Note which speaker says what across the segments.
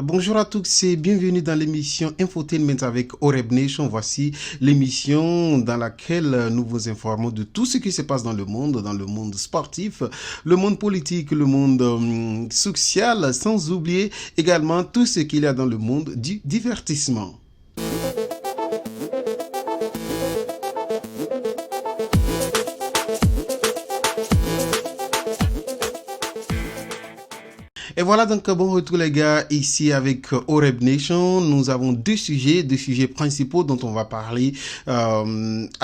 Speaker 1: Bonjour à tous et bienvenue dans l'émission Infotainment avec Oreb Nation. Voici l'émission dans laquelle nous vous informons de tout ce qui se passe dans le monde sportif, le monde politique, le monde social, sans oublier également tout ce qu'il y a dans le monde du divertissement. Et voilà donc bon retour les gars, ici avec Oreb Nation. Nous avons deux sujets principaux dont on va parler à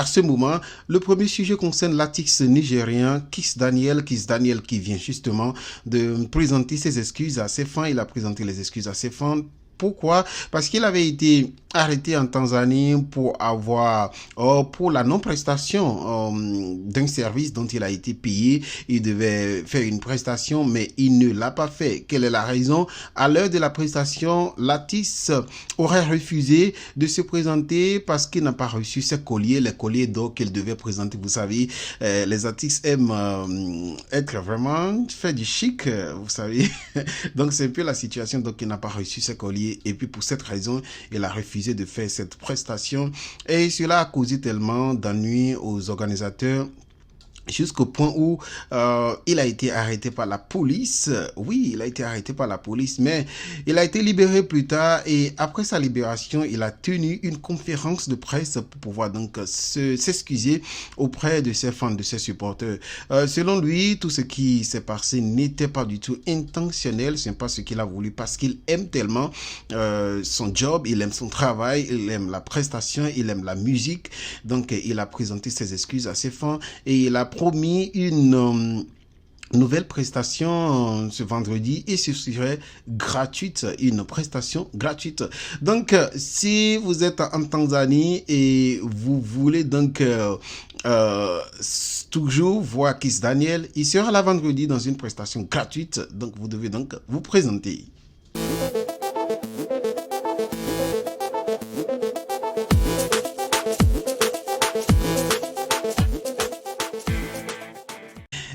Speaker 1: ce moment. Le premier sujet concerne l'artiste nigérien Kiss Daniel qui vient justement de présenter ses excuses à ses fans. Il a présenté les excuses à ses fans. Pourquoi? Parce qu'il avait été arrêté en Tanzanie pour la non-prestation d'un service dont il a été payé. Il devait faire une prestation, mais il ne l'a pas fait. Quelle est la raison? À l'heure de la prestation, l'artiste aurait refusé de se présenter parce qu'il n'a pas reçu ses colliers, les colliers d'or qu'il devait présenter. Vous savez, les artistes aiment être vraiment fait du chic, vous savez. Donc c'est un peu la situation. Donc il n'a pas reçu ses colliers. Et puis pour cette raison, il a refusé de faire cette prestation. Et cela a causé tellement d'ennuis aux organisateurs jusqu'au point où il a été arrêté par la police. Oui, il a été arrêté par la police, mais il a été libéré plus tard. Et après sa libération, il a tenu une conférence de presse pour pouvoir donc s'excuser auprès de ses fans, de ses supporters. Selon lui, tout ce qui s'est passé n'était pas du tout intentionnel. Ce n'est pas ce qu'il a voulu parce qu'il aime tellement son job, il aime son travail, il aime la prestation, il aime la musique. Donc, il a présenté ses excuses à ses fans et il a promis une nouvelle prestation ce vendredi et ce serait gratuite, une prestation gratuite. Donc, si vous êtes en Tanzanie et vous voulez donc toujours voir Kiss Daniel, il sera là vendredi dans une prestation gratuite. Donc, vous devez donc vous présenter.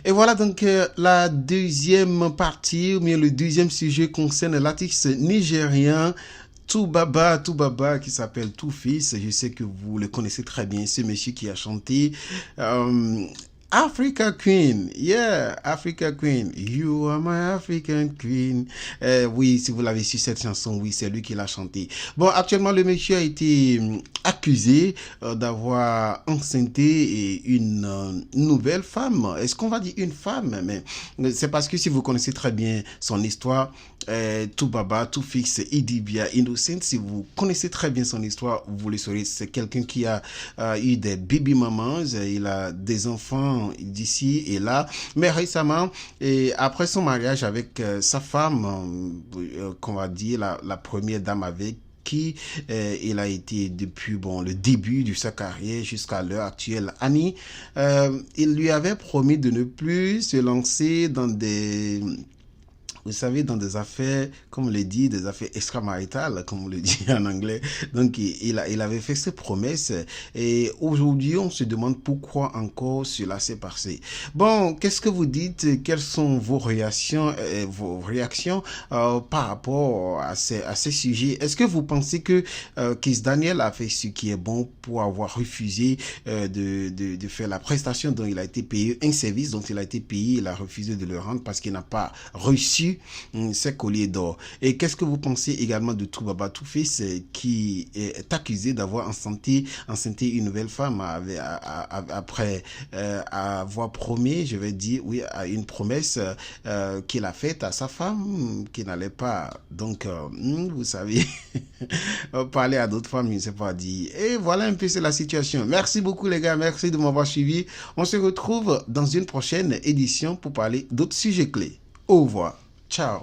Speaker 1: Et voilà donc la deuxième partie, ou bien le deuxième sujet concerne l'artiste nigérien Toubaba qui s'appelle Two-Face. Je sais que vous le connaissez très bien, ce monsieur qui a chanté Africa Queen, yeah, Africa Queen, you are my African Queen. Oui, si vous l'avez su cette chanson, oui, c'est lui qui l'a chanté. Bon, actuellement, le monsieur a été accusé d'avoir enceinté une nouvelle femme. Est-ce qu'on va dire une femme? Mais c'est parce que si vous connaissez très bien son histoire, Toubaba, Two-Face, Idibia, Innocent, si vous connaissez très bien son histoire, vous le saurez. C'est quelqu'un qui a eu des baby mamans, il a des enfants d'ici et là, mais récemment, et après son mariage avec sa femme, qu'on va dire la première dame avec qui il a été depuis le début de sa carrière jusqu'à l'heure actuelle, Annie, il lui avait promis de ne plus se lancer dans des... Vous savez, dans des affaires, comme on le dit, des affaires extramaritales, comme on le dit en anglais. Donc, il avait fait ses promesses. Et aujourd'hui, on se demande pourquoi encore cela s'est passé. Bon, qu'est-ce que vous dites? Quelles sont vos réactions par rapport à ces sujets? Est-ce que vous pensez que Kiss Daniel a fait ce qui est bon pour avoir refusé de faire la prestation dont il a été payé, un service dont il a été payé, il a refusé de le rendre parce qu'il n'a pas reçu ses colliers d'or? Et qu'est-ce que vous pensez également de Toubaba Two-Face qui est accusé d'avoir enceinté une nouvelle femme après avoir promis, je vais dire, oui, à une promesse qu'il a faite à sa femme qui n'allait pas, donc vous savez, parler à d'autres femmes, je ne sais pas dire. Et voilà un peu c'est la situation. Merci beaucoup les gars, merci de m'avoir suivi. On se retrouve dans une prochaine édition pour parler d'autres sujets clés. Au revoir. Ciao.